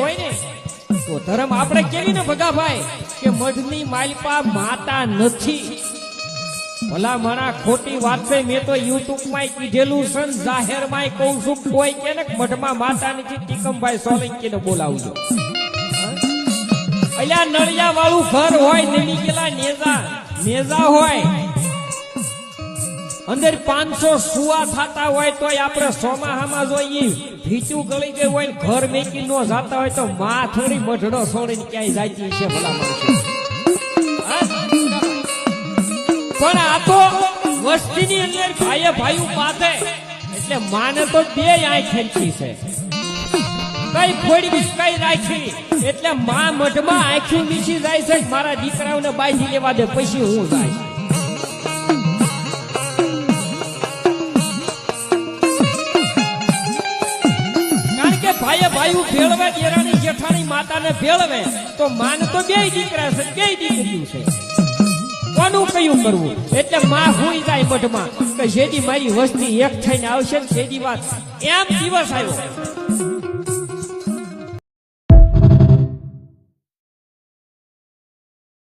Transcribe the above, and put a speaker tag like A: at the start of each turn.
A: હોય ને તો ધર્મ આપણે કેવી ને ભગાભાઈ કે મઢની માલપા માતા નથી. ભલા માણા ખોટી વાત છે. મેં તો યુટ્યુબ માં કીધેલું છે, જાહેર માં કહું છું. કોઈ કે ને મઢમાં માતા નથી, ટીકમભાઈ સોલંકી ને બોલાવજો. અલ્યા નળિયા વાળું ઘર હોય, નમી ગયેલા નેજા હોય, અંદર 500 સુવા થતા હોય તોય આપણે સોમાહામાં જોઈએ ભીચું ગળી ગયું હોય, ઘર મેકી નો જાતા હોય તો માં થોડી મઢડો છોડીને ક્યાંય જાતી છે ભલા માણસો. પણ આ તો વસ્તીની અંદર ભાઈએ ભાઈ બાંધે એટલે માને તો બે આંખ ખેંચી છે. કઈ ખોડી કઈ રાખી એટલે માં મઢમાં આંખી મીચી જાય છે. મારા દીકરાઓને બાંધી લેવા દે પછી હું જાય. કારણ કે ભાઈએ ભાઈ ભેળવે, દેરાણી જેઠાણી માતાને ભેળવે તો માને તો બે દીકરા છે, બે દીકરીઓ છે. કોનું કયું કરવું? એટલે માં હુઈ જાય મઢમાં કે જેથી મારી વસ્તી એક થઈને આવશે ને તેની વાત. એમ દિવસ આવ્યો